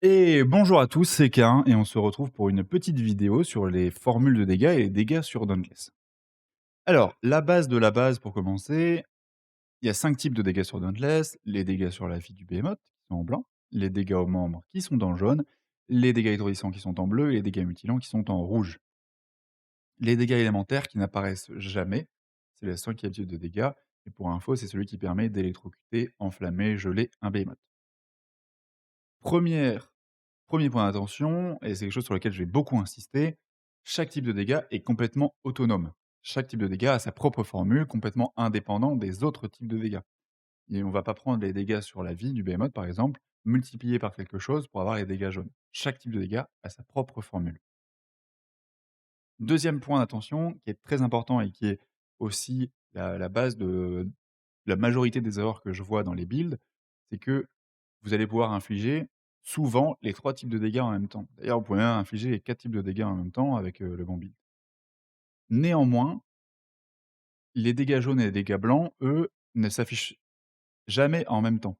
Et bonjour à tous, c'est Kain et on se retrouve pour une petite vidéo sur les formules de dégâts et les dégâts sur Dauntless. Alors, la base de la base pour commencer, il y a 5 types de dégâts sur Dauntless, les dégâts sur la vie du Behemoth qui sont en blanc, les dégâts aux membres qui sont en jaune, les dégâts étourdissants qui sont en bleu et les dégâts mutilants qui sont en rouge. Les dégâts élémentaires qui n'apparaissent jamais, c'est le 5e type de dégâts et pour info, c'est celui qui permet d'électrocuter, enflammer, geler un Behemoth. Première Premier point d'attention, et c'est quelque chose sur lequel je vais beaucoup insister, chaque type de dégât est complètement autonome. Chaque type de dégât a sa propre formule, complètement indépendant des autres types de dégâts. Et on va pas prendre les dégâts sur la vie du Behemoth, par exemple, multiplier par quelque chose pour avoir les dégâts jaunes. Chaque type de dégât a sa propre formule. Deuxième point d'attention, qui est très important et qui est aussi la base de la majorité des erreurs que je vois dans les builds, c'est que vous allez pouvoir infliger souvent les 3 types de dégâts en même temps. D'ailleurs, vous pouvez même infliger les 4 types de dégâts en même temps avec, le bon build. Néanmoins, les dégâts jaunes et les dégâts blancs, eux, ne s'affichent jamais en même temps.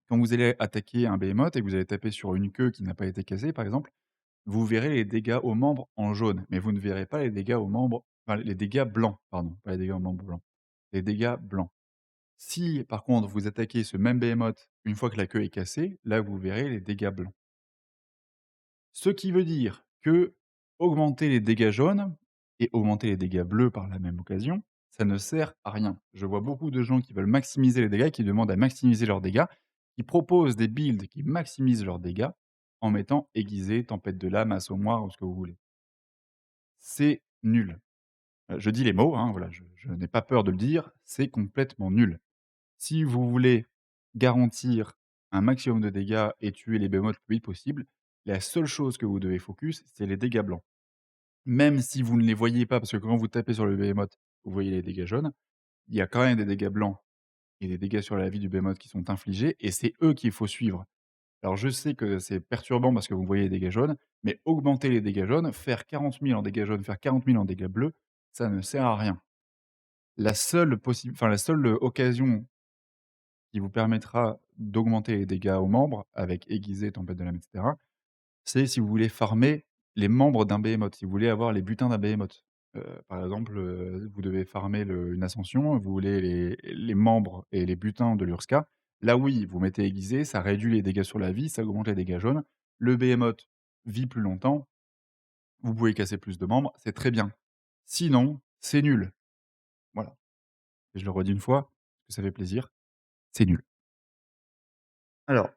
Quand vous allez attaquer un behemoth et que vous allez taper sur une queue qui n'a pas été cassée, par exemple, vous verrez les dégâts aux membres en jaune, mais vous ne verrez pas les dégâts aux membres, enfin les dégâts blancs, pardon, pas les dégâts aux membres blancs, les dégâts blancs. Si, par contre, vous attaquez ce même behemoth une fois que la queue est cassée, là, vous verrez les dégâts blancs. Ce qui veut dire que augmenter les dégâts jaunes et augmenter les dégâts bleus par la même occasion, ça ne sert à rien. Je vois beaucoup de gens qui veulent maximiser les dégâts, qui demandent à maximiser leurs dégâts, qui proposent des builds qui maximisent leurs dégâts en mettant aiguisé, tempête de lame, assommoir ou ce que vous voulez. C'est nul. Je dis les mots, hein, voilà, je n'ai pas peur de le dire, c'est complètement nul. Si vous voulez garantir un maximum de dégâts et tuer les behemoths le plus vite possible, la seule chose que vous devez focus, c'est les dégâts blancs. Même si vous ne les voyez pas, parce que quand vous tapez sur le behemoth, vous voyez les dégâts jaunes, il y a quand même des dégâts blancs et des dégâts sur la vie du behemoth qui sont infligés et c'est eux qu'il faut suivre. Alors je sais que c'est perturbant parce que vous voyez les dégâts jaunes, mais augmenter les dégâts jaunes, faire 40 000 en dégâts jaunes, faire 40 000 en dégâts bleus, ça ne sert à rien. La seule occasion qui vous permettra d'augmenter les dégâts aux membres avec aiguisé, tempête de lame, et cetera, c'est si vous voulez farmer les membres d'un behemoth, si vous voulez avoir les butins d'un behemoth. Par exemple, vous devez farmer une ascension, vous voulez les membres et les butins de l'Urska. Là, oui, vous mettez aiguisé, ça réduit les dégâts sur la vie, ça augmente les dégâts jaunes. Le behemoth vit plus longtemps, vous pouvez casser plus de membres, c'est très bien. Sinon, c'est nul. Voilà, et je le redis une fois, parce que ça fait plaisir, c'est nul. Alors,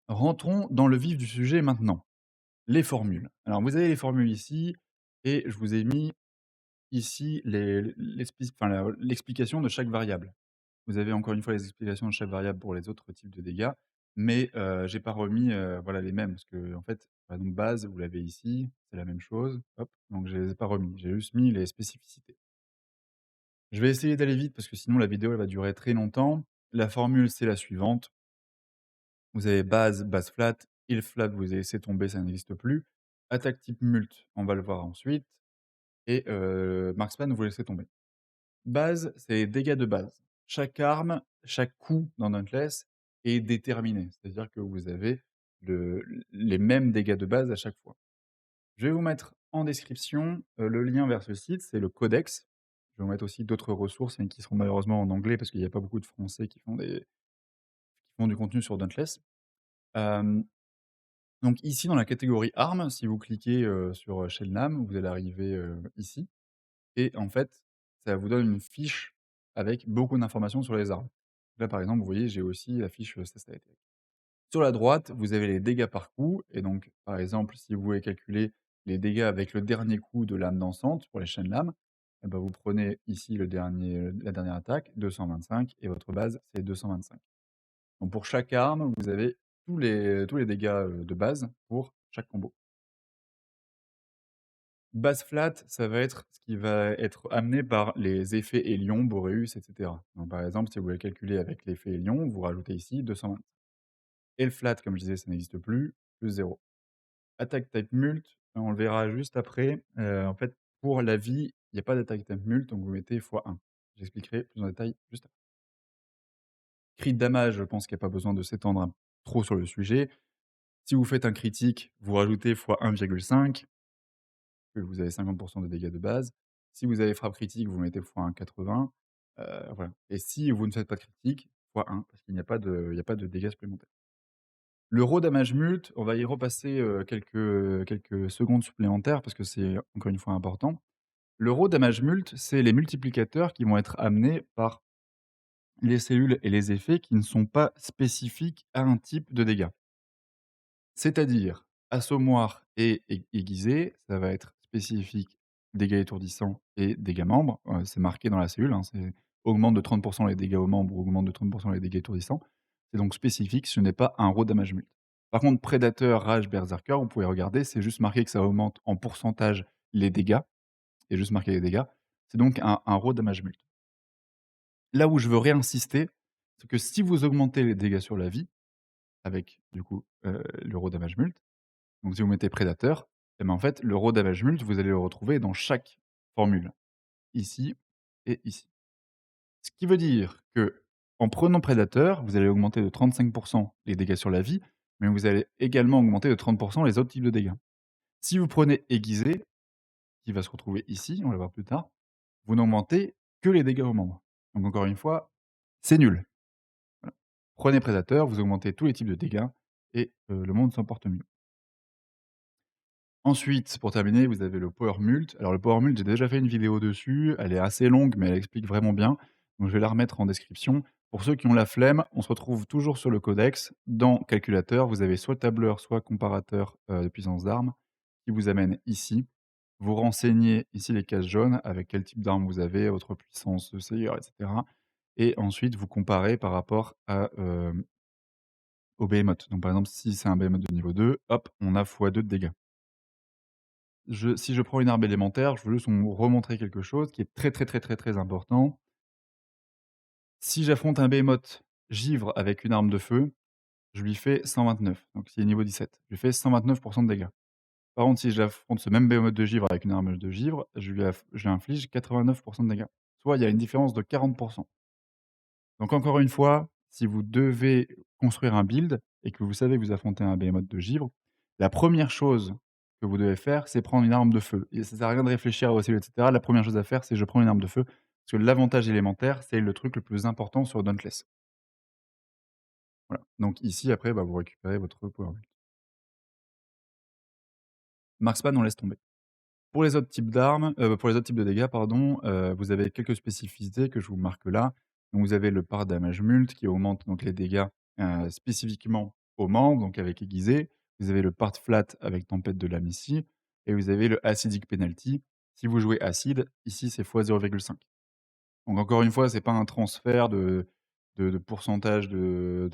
rentrons dans le vif du sujet maintenant. Les formules. Alors vous avez les formules ici et je vous ai mis ici l'explication de chaque variable. Vous avez encore une fois les explications de chaque variable pour les autres types de dégâts, mais j'ai pas remis, voilà les mêmes parce que en fait, par exemple base, vous l'avez ici, c'est la même chose, hop, donc je les ai pas remis, j'ai juste mis les spécificités. Je vais essayer d'aller vite parce que sinon la vidéo elle va durer très longtemps. La formule c'est la suivante: vous avez base, base flat, heal flat, vous avez laissé tomber, ça n'existe plus. Attaque type mult, on va le voir ensuite et marksman, vous laissez tomber. Base, c'est les dégâts de base. Chaque arme, chaque coup dans Dauntless est déterminé. C'est-à-dire que vous avez les mêmes dégâts de base à chaque fois. Je vais vous mettre en description, le lien vers ce site, c'est le codex. Je vais vous mettre aussi d'autres ressources, mais qui seront malheureusement en anglais parce qu'il n'y a pas beaucoup de Français qui font du contenu sur Dauntless. Hem Donc ici, dans la catégorie armes, si vous cliquez, sur, Shelnam, vous allez arriver, ici et en fait, ça vous donne une fiche avec beaucoup d'informations sur les armes. Là, par exemple, vous voyez, j'ai aussi la fiche, Stats. Sur la droite, vous avez les dégâts par coup et donc, par exemple, si vous voulez calculer les dégâts avec le dernier coup de lame dansante pour les chaînes lames, et bah, vous prenez ici la dernière attaque, 225 et votre base, c'est 225. Donc pour chaque arme, vous avez tous les dégâts, de base pour chaque combo. Base flat, ça va être ce qui va être amené par les effets Hélion, Boreus, et cetera. Donc par exemple, si vous voulez calculer avec l'effet Hélion, vous rajoutez ici 220. Et le flat, comme je disais, ça n'existe plus, plus 0. Attaque type mult, on le verra juste après, en fait, pour la vie, il y a pas d'attaque type mult, donc vous mettez ×1. J'expliquerai plus en détail juste après. Crit damage, je pense qu'il y a pas besoin de s'étendre trop sur le sujet. Si vous faites un critique, vous rajoutez fois 1,5, que vous avez 50 de dégâts de base. Si vous avez frappe critique, vous mettez fois 1,80, voilà, et si vous ne faites pas de critique, fois 1 parce qu'il n'y a pas de dégâts supplémentaires. Le raw damage mult, on va y repasser, quelques secondes supplémentaires parce que c'est encore une fois important. Le raw damage mult, c'est les multiplicateurs qui vont être amenés par les cellules et les effets qui ne sont pas spécifiques à un type de dégâts. C'est-à-dire, assommoir et aiguisé, ça va être spécifique, dégâts étourdissants et dégâts membres, c'est marqué dans la cellule, hein, c'est augmente de 30 les dégâts aux membres ou augmente de 30 les dégâts étourdissants. C'est donc spécifique, ce n'est pas un raw damage mult. Par contre, prédateur, rage, berserker, vous pouvez regarder, c'est juste marqué que ça augmente en pourcentage les dégâts, et juste marqué les dégâts. C'est donc un raw damage mult. Là où je veux réinsister, c'est que si vous augmentez les dégâts sur la vie, avec du coup, le raw damage mult, donc si vous mettez prédateur, et ben, en fait, le raw damage mult, vous allez le retrouver dans chaque formule, ici et ici. Ce qui veut dire que en prenant prédateur, vous allez augmenter de 35 les dégâts sur la vie, mais vous allez également augmenter de 30 les autres types de dégâts. Si vous prenez aiguisé, qui va se retrouver ici, on va le voir plus tard, vous n'augmentez que les dégâts aux membres. Donc encore une fois, c'est nul. Voilà. Prenez prédateur, vous augmentez tous les types de dégâts et le monde s'en porte mieux. Ensuite, pour terminer, vous avez le Power Mult. Alors le Power Mult, j'ai déjà fait une vidéo dessus, elle est assez longue, mais elle explique vraiment bien. Donc je vais la remettre en description. Pour ceux qui ont la flemme, on se retrouve toujours sur le codex. Dans calculateur, vous avez soit tableur, soit comparateur de puissance d'arme qui vous amène ici. Vous renseignez ici les cases jaunes avec quel type d'arme vous avez, votre puissance de seigneur, etc. Et ensuite, vous comparez par rapport au Behemoth. Donc par exemple, si c'est un Behemoth de niveau 2, hop, on a x2 de dégâts. Si je prends une arme élémentaire, je veux juste vous remontrer quelque chose qui est très, très, très, très, très important. Si j'affronte un Behemoth givre avec une arme de feu, je lui fais 129, donc s'il est niveau 17, je lui fais 129 de dégâts. Par contre, si j'affronte ce même Behemoth de givre avec une arme de givre, je lui inflige 89 de dégâts. Soit il y a une différence de 40. Donc encore une fois, si vous devez construire un build et que vous savez que vous affrontez un behemoth de givre, la première chose que vous devez faire, c'est prendre une arme de feu et ça sert à rien de réfléchir aux cellules et cetera. La première chose à faire, c'est je prends une arme de feu parce que l'avantage élémentaire, c'est le truc le plus important sur Dauntless. Voilà, donc ici après, bah, vous récupérez votre power build. Marksman, on laisse tomber. Pour les autres types d'armes, pour les autres types de dégâts pardon, vous avez quelques spécificités que je vous marque là. Donc vous avez le par damage mult qui augmente donc les dégâts, spécifiquement aux membres, donc avec aiguisé. Vous avez le part flat avec tempête de lame ici et vous avez le acidic penalty. Si vous jouez acide, ici c'est fois 0,5. Donc encore une fois, c'est pas un transfert de pourcentage de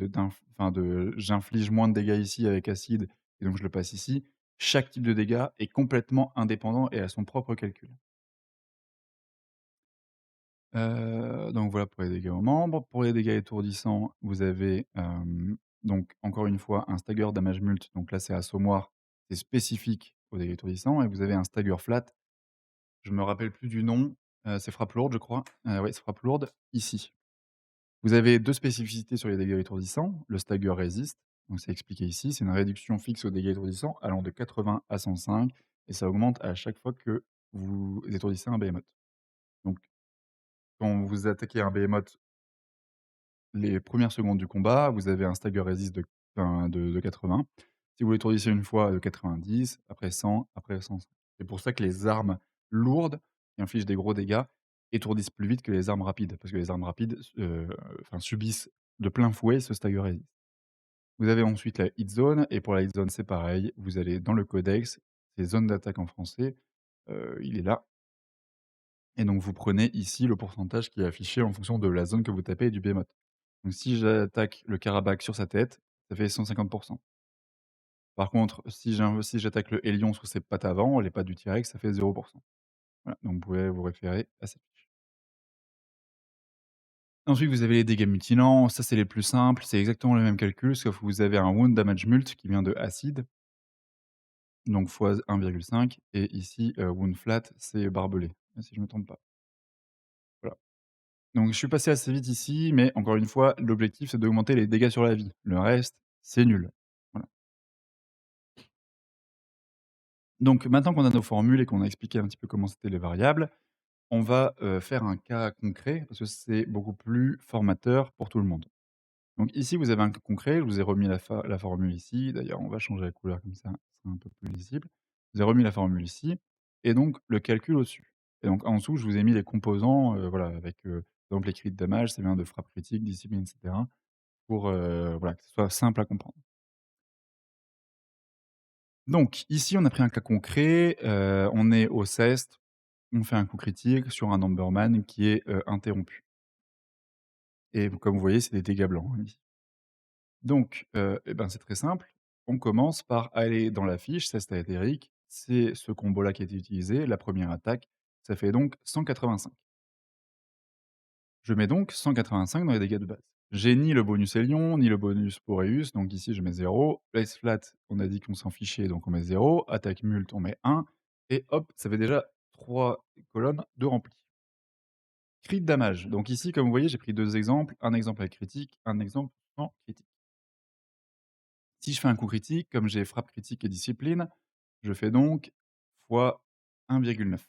j'inflige moins de dégâts ici avec acide et donc je le passe ici. Chaque type de dégât est complètement indépendant et a son propre calcul. Donc voilà pour les dégâts aux membres. Pour les dégâts étourdissants, vous avez, donc encore une fois un stagger damage mult, donc là c'est assommoir, c'est spécifique aux dégâts étourdissants et vous avez un stagger flat, je me rappelle plus du nom, c'est frappe lourde je crois, ouais c'est frappe lourde ici. Vous avez 2 spécificités sur les dégâts étourdissants, le stagger resist, donc c'est expliqué ici, c'est une réduction fixe aux dégâts étourdissants allant de 80 à 105 et ça augmente à chaque fois que vous étourdissez un behemoth. Donc quand vous attaquez un behemoth, les premières secondes du combat, vous avez un stagger resist de 80. Si vous l'étourdissez une fois, 90, après 100, après 105. C'est pour ça que les armes lourdes, qui infligent des gros dégâts, étourdissent plus vite que les armes rapides, parce que les armes rapides, subissent de plein fouet ce stagger resist. Vous avez ensuite la hit zone et pour la hit zone, c'est pareil, vous allez dans le codex, c'est zone d'attaque en français, il est là et donc vous prenez ici le pourcentage qui est affiché en fonction de la zone que vous tapez et du behemoth. Donc si j'attaque le Karabakh sur sa tête, ça fait 150. Par contre, si j'attaque le Hélion sur ses pattes avant, les pattes du T-Rex, ça fait 0. Voilà, donc vous pouvez vous référer à cette fiche. Ensuite, vous avez les dégâts mutilants, ça c'est les plus simples, c'est exactement le même calcul, sauf que vous avez un wound damage mult qui vient de acide, donc fois 1,5 et ici, wound flat, c'est barbelé, si je me trompe pas. Voilà. Donc je suis passé assez vite ici, mais encore une fois, l'objectif c'est d'augmenter les dégâts sur la vie. Le reste, c'est nul. Voilà. Donc maintenant qu'on a nos formules et qu'on a expliqué un petit peu comment c'était les variables, on va, faire un cas concret parce que c'est beaucoup plus formateur pour tout le monde. Donc ici, vous avez un cas concret, je vous ai remis la formule ici. D'ailleurs, on va changer la couleur comme ça sera un peu plus lisible. Je vous ai remis la formule ici et donc le calcul au-dessus. Et donc en dessous, je vous ai mis les composants, voilà, avec, par exemple les cris de damage, c'est bien de frappe critique, discipline et cetera pour, voilà, que ce soit simple à comprendre. Donc ici, on a pris un cas concret, on est au CEST, on fait un coup critique sur un Numberman qui est, interrompu et comme vous voyez, c'est des dégâts blancs, hein, ici. Donc, et ben, c'est très simple. On commence par aller dans la fiche, ça c'était Eric, c'est ce combo-là qui a été utilisé, la première attaque, ça fait donc 185. Je mets donc 185 dans les dégâts de base. J'ai ni le bonus Hélion, ni le bonus Boreus, donc ici je mets 0. Place flat, on a dit qu'on s'en fichait, donc on met 0. Attaque mult, on met 1 et hop, ça fait déjà 3 colonnes de remplies. Crit damage, donc ici, comme vous voyez, j'ai pris 2 exemples, un exemple avec critique, un exemple sans critique. Si je fais un coup critique, comme j'ai frappe critique et discipline, je fais donc fois 1,9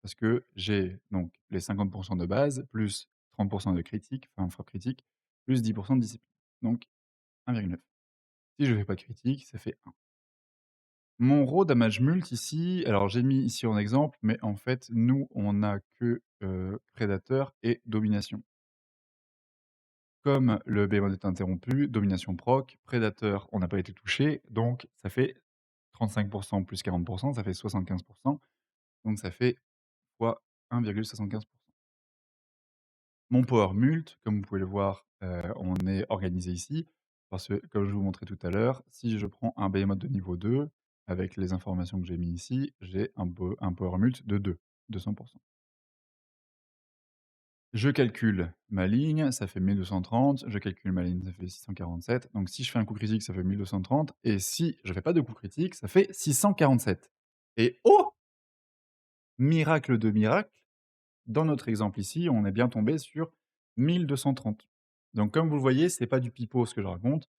parce que j'ai donc les 50 de base, plus 30 de critique, enfin frappe critique, plus 10 de discipline. Donc 1,9. Si je fais pas de critique, ça fait 1. Mon raw damage mult ici, alors j'ai mis ici en exemple, mais en fait, nous, on a que, prédateur et domination. Comme le behemoth est interrompu, domination proc, prédateur, on n'a pas été touché, donc ça fait 35 plus 40 ça fait 75 donc ça fait fois 1,75. Mon power mult, comme vous pouvez le voir, on est organisé ici, parce que comme je vous montrais tout à l'heure, si je prends un behemoth de niveau 2, avec les informations que j'ai mis ici, j'ai un power mult de 200. Je calcule ma ligne, ça fait 1230, je calcule ma ligne, ça fait 647, donc si je fais un coup critique, ça fait 1230 et si je fais pas de coup critique, ça fait 647 et oh! Miracle de miracle, dans notre exemple ici, on est bien tombé sur 1230. Donc comme vous le voyez, c'est pas du pipeau ce que je raconte.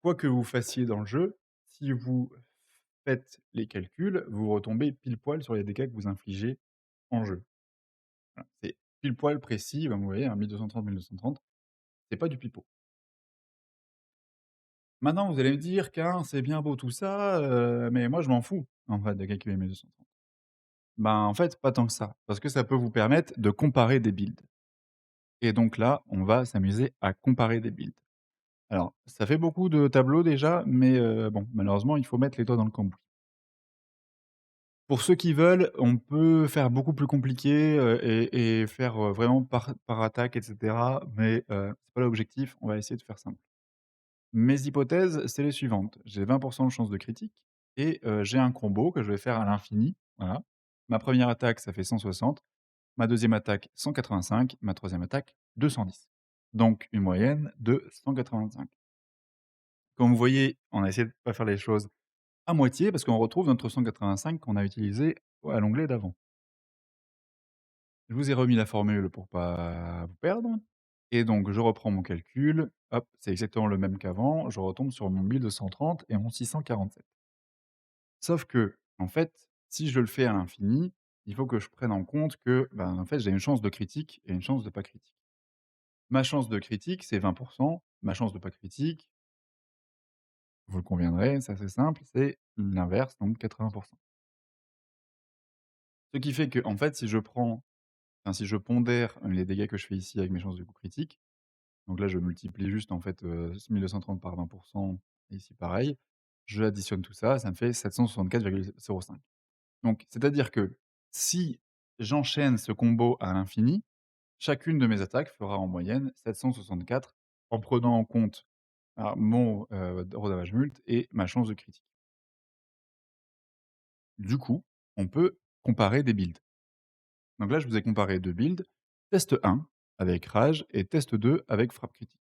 Quoi que vous fassiez dans le jeu, si vous faites les calculs, vous retombez pile poil sur les dégâts que vous infligez en jeu. Voilà, c'est pile poil précis, ben vous voyez, hein, 1230, c'est pas du pipeau. Maintenant, vous allez me dire qu'un c'est bien beau tout ça, mais moi je m'en fous, en fait, de calculer 1230. Ben, en fait, pas tant que ça, parce que ça peut vous permettre de comparer des builds et donc là, on va s'amuser à comparer des builds. Alors, ça fait beaucoup de tableaux déjà, mais bon, malheureusement, il faut mettre les doigts dans le cambouis. Pour ceux qui veulent, on peut faire beaucoup plus compliqué, et faire, vraiment par attaque et cetera, mais c'est pas l'objectif, on va essayer de faire simple. Mes hypothèses, c'est les suivantes: j'ai 20 de chance de critique et j'ai un combo que je vais faire à l'infini, voilà. Ma première attaque, ça fait 160, ma deuxième attaque 185, ma troisième attaque 210. Donc une moyenne de 185. Comme vous voyez, on a essayé de pas faire les choses à moitié parce qu'on retrouve notre 185 qu'on a utilisé à l'onglet d'avant. Je vous ai remis la formule pour pas vous perdre et donc je reprends mon calcul, hop, c'est exactement le même qu'avant, je retombe sur mon 1230 et mon 647. Sauf que, en fait, si je le fais à l'infini, il faut que je prenne en compte que, ben, en fait, j'ai une chance de critique et une chance de pas critique. Ma chance de critique, c'est 20, ma chance de pas critique, vous le conviendrez, c'est assez simple, c'est l'inverse, donc 80. Ce qui fait que, en fait, si je prends enfin, si je pondère les dégâts que je fais ici avec mes chances de coup critique, donc là, je multiplie juste, en fait, 1230 par 20 et ici pareil, je additionne tout ça, ça me fait 764,05. Donc c'est-à-dire que si j'enchaîne ce combo à l'infini, chacune de mes attaques fera en moyenne 764 en prenant en compte, mon, rodage mult et ma chance de critique. Du coup, on peut comparer des builds. Donc là, je vous ai comparé 2 builds, test 1 avec rage et test 2 avec frappe critique.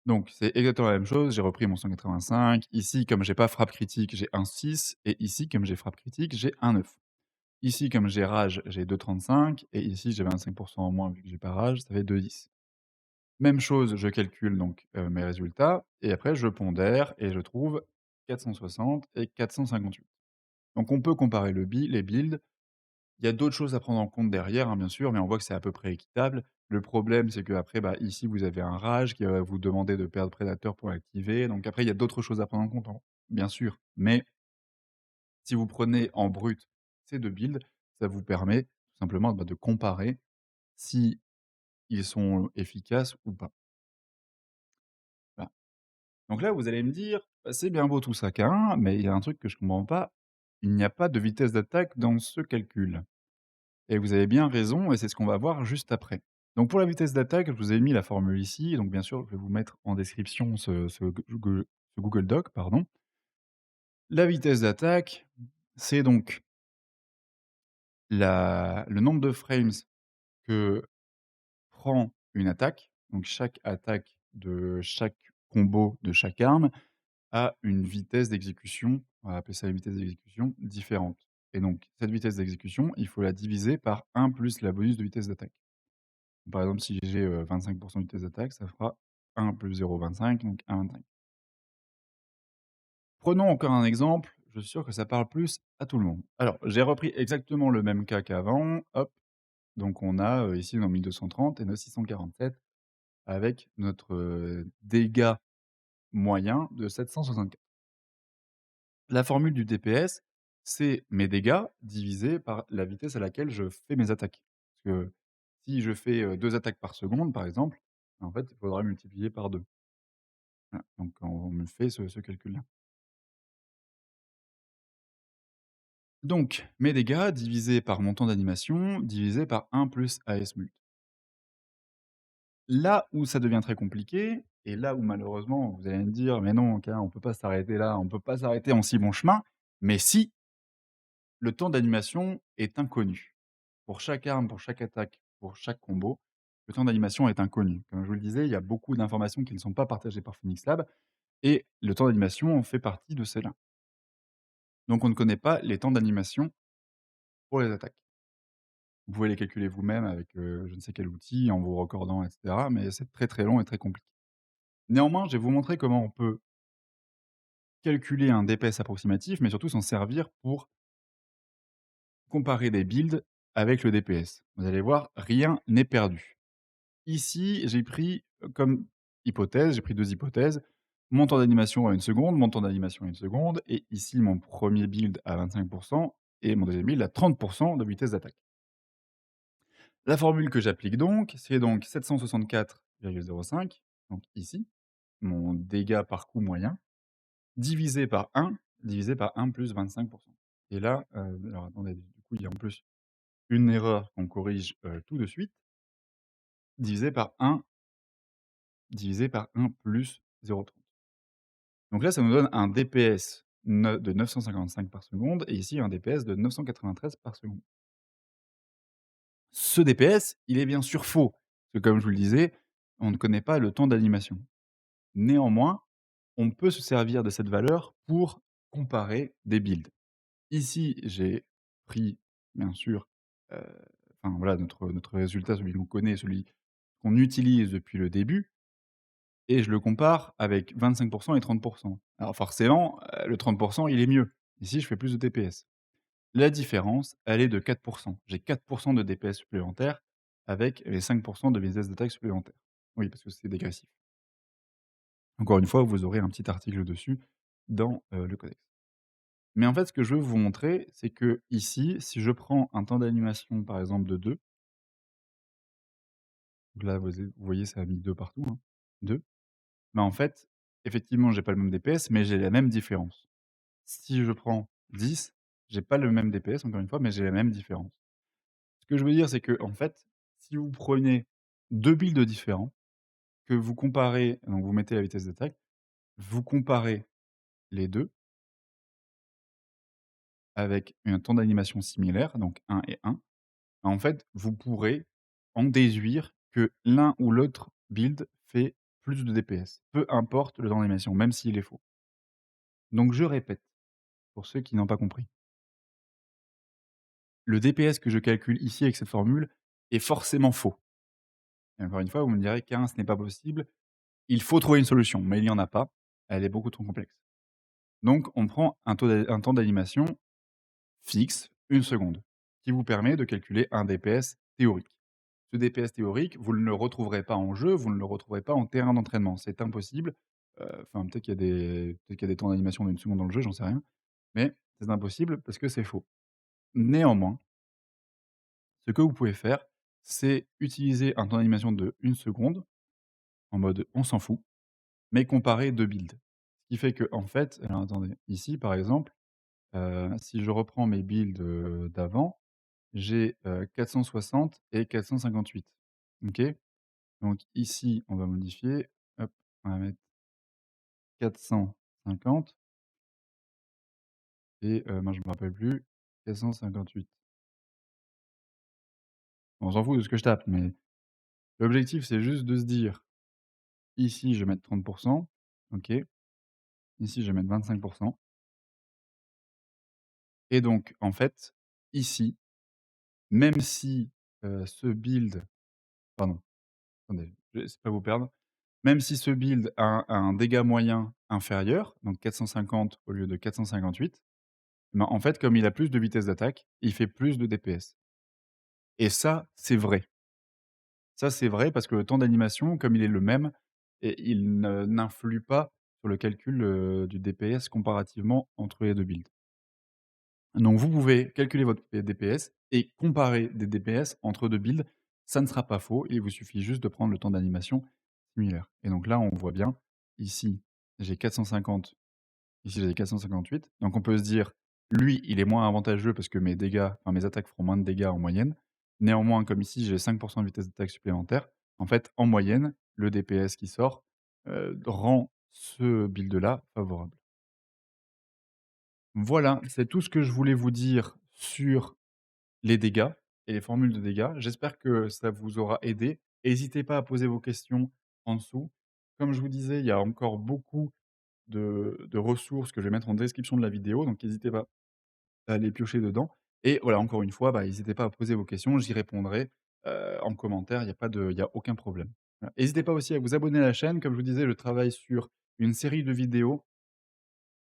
Donc c'est exactement la même chose, j'ai repris mon 185, ici comme j'ai pas frappe critique, j'ai un 6 et ici comme j'ai frappe critique, j'ai un 9. Ici comme j'ai rage, j'ai 2,35 et ici j'ai 25 en moins vu que j'ai pas rage, ça fait 2,10. Même chose, je calcule donc, mes résultats et après je pondère et je trouve 460 et 458. Donc on peut comparer les builds. Il y a d'autres choses à prendre en compte derrière, hein, bien sûr, mais on voit que c'est à peu près équitable. Le problème, c'est qu'après, bah, ici, vous avez un rage qui va vous demander de perdre prédateur pour l'activer. Donc après, il y a d'autres choses à prendre en compte, hein, bien sûr. Mais si vous prenez en brut ces 2 builds, ça vous permet tout simplement, bah, de comparer si ils sont efficaces ou pas. Voilà. Donc là, vous allez me dire: «Bah, c'est bien beau tout ça, Karin, mais il y a un truc que je comprends pas. Il n'y a pas de vitesse d'attaque dans ce calcul». Et vous avez bien raison et c'est ce qu'on va voir juste après. Donc pour la vitesse d'attaque, je vous ai mis la formule ici, donc bien sûr, je vais vous mettre en description ce Google Doc, pardon. La vitesse d'attaque, c'est donc la le nombre de frames que prend une attaque. Donc chaque attaque de chaque combo de chaque arme a une vitesse d'exécution, on va appeler ça une vitesse d'exécution différente. Et donc cette vitesse d'exécution, il faut la diviser par un plus la bonus de vitesse d'attaque. Par exemple, si j'ai, 25 de vitesse d'attaque, ça fera 1 plus 0,25, donc 1,25. Prenons encore un exemple, je suis sûr que ça parle plus à tout le monde. Alors, j'ai repris exactement le même cas qu'avant, hop, donc on a, ici nos 1230 et nos 647 avec notre, dégât moyen de 764. La formule du DPS, c'est mes dégâts divisés par la vitesse à laquelle je fais mes attaques. Parce que si je fais, 2 attaques par seconde, par exemple, en fait, il faudra multiplier par 2. Voilà, donc on me fait ce calcul-là. Donc mes dégâts divisés par mon temps d'animation divisé par 1 plus AS_mult. Là où ça devient très compliqué et là où malheureusement vous allez me dire: «Mais non, K, on peut pas s'arrêter là, on peut pas s'arrêter en si bon chemin». Mais si, le temps d'animation est inconnu. Pour chaque arme, pour chaque attaque, pour chaque combo, le temps d'animation est inconnu. Comme je vous le disais, il y a beaucoup d'informations qui ne sont pas partagées par Phoenix Lab et le temps d'animation en fait partie de celles-là. Donc on ne connaît pas les temps d'animation pour les attaques. Vous pouvez les calculer vous-même avec, je ne sais quel outil, en vous recordant et cetera, mais c'est très, très long et très compliqué. Néanmoins, je vais vous montrer comment on peut calculer un DPS approximatif, mais surtout s'en servir pour comparer des builds avec le DPS. Vous allez voir, rien n'est perdu. Ici, j'ai pris, comme hypothèse, j'ai pris 2 hypothèses. Mon temps d'animation à 1 seconde, mon temps d'animation à 1 seconde et ici mon premier build à 25 et mon deuxième build à 30 de vitesse d'attaque. La formule que j'applique donc, c'est donc 764,05, donc ici, mon dégât par coup moyen, divisé par 1 plus 25. Et là, alors attendez, du coup, il y a en plus une erreur qu'on corrige, tout de suite, divisé par 1 divisé par 1 plus 0,30. Donc là, ça nous donne un DPS de 955 par seconde et ici un DPS de 993 par seconde. Ce DPS, il est bien sûr faux, parce que comme je vous le disais, on ne connaît pas le temps d'animation. Néanmoins, on peut se servir de cette valeur pour comparer des builds. Ici, j'ai pris, bien sûr, heu, enfin voilà, notre résultat, celui qu'on connaît, celui qu'on utilise depuis le début et je le compare avec 25 et 30. Alors forcément, le 30 il est mieux. Ici, je fais plus de DPS. La différence, elle est de 4. J'ai 4 de DPS supplémentaires avec les 5 de vitesse d'attaque supplémentaires. Oui, parce que c'est dégressif. Encore une fois, vous aurez un petit article dessus dans, le codex. Mais en fait, ce que je veux vous montrer, c'est que ici, si je prends un temps d'animation, par exemple, de 2, donc là, vous voyez, ça a mis 2 partout, hein, 2. Bah, en fait, effectivement, j'ai pas le même DPS, mais j'ai la même différence. Si je prends 10, j'ai pas le même DPS, encore une fois, mais j'ai la même différence. Ce que je veux dire, c'est que en fait, si vous prenez 2 builds différents, que vous comparez donc vous mettez la vitesse d'attaque, vous comparez les 2 avec un temps d'animation similaire, donc 1 et 1. En fait, vous pourrez en déduire que l'un ou l'autre build fait plus de DPS, peu importe le temps d'animation, même s'il est faux. Donc je répète, pour ceux qui n'ont pas compris. Le DPS que je calcule ici avec cette formule est forcément faux. Et encore une fois, vous me direz qu'un, ce n'est pas possible. Il faut trouver une solution, mais il y en a pas. Elle est beaucoup trop complexe. Donc on prend un temps d'animation fixe, 1 seconde, qui vous permet de calculer un DPS théorique. Ce DPS théorique, vous ne le retrouverez pas en jeu, vous ne le retrouverez pas en terrain d'entraînement, c'est impossible. Enfin, peut-être qu'il y a des temps d'animation d'1 seconde dans le jeu, j'en sais rien, mais c'est impossible parce que c'est faux. Néanmoins, ce que vous pouvez faire, c'est utiliser un temps d'animation de 1 seconde, en mode on s'en fout, mais comparer 2 builds. Ce qui fait qu'en fait alors attendez, ici par exemple, si je reprends mes builds, d'avant, j'ai, 460 et 458. OK? Donc ici, on va modifier, hop, on va mettre 450 et mince, je me rappelle plus, 458. On s'en fout de ce que je tape, mais l'objectif, c'est juste de se dire: «Ici, je vais mettre 30, OK. Ici, je vais mettre 25, et donc en fait, ici, même si, ce build pardon, attendez, je vais pas vous perdre. Même si ce build a un dégât moyen inférieur, donc 450 au lieu de 458, ben, en fait, comme il a plus de vitesse d'attaque, il fait plus de DPS et ça, c'est vrai. Ça, c'est vrai parce que le temps d'animation, comme il est le même et il ne n'influe pas sur le calcul, du DPS comparativement entre les 2 builds. Donc vous pouvez calculer votre DPS et comparer des DPS entre 2 builds. Ça ne sera pas faux, il vous suffit juste de prendre le temps d'animation similaire et donc là, on voit bien, ici, j'ai 450, ici j'ai 458, donc on peut se dire: «Lui, il est moins avantageux parce que mes dégâts, enfin mes attaques feront moins de dégâts en moyenne». Néanmoins, comme ici j'ai 5 de vitesse d'attaque supplémentaire, en fait, en moyenne, le DPS qui sort, rend ce build là favorable. Voilà, c'est tout ce que je voulais vous dire sur les dégâts et les formules de dégâts. J'espère que ça vous aura aidé. Hésitez pas à poser vos questions en dessous. Comme je vous disais, il y a encore beaucoup de ressources que je vais mettre en description de la vidéo, donc n'hésitez pas à aller piocher dedans et voilà, encore une fois, bah, n'hésitez pas à poser vos questions, j'y répondrai, en commentaire, il y a aucun problème. Voilà. N'hésitez pas aussi à vous abonner à la chaîne. Comme je vous disais, je travaille sur une série de vidéos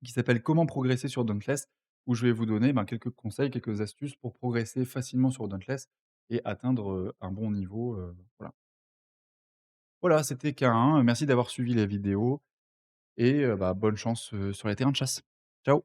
qui s'appelle «Comment progresser sur Dauntless», où je vais vous donner, ben, quelques conseils, quelques astuces pour progresser facilement sur Dauntless et atteindre, un bon niveau, voilà. Voilà, c'était K1, merci d'avoir suivi la vidéo et bah, bonne chance, sur les terrains de chasse. Ciao.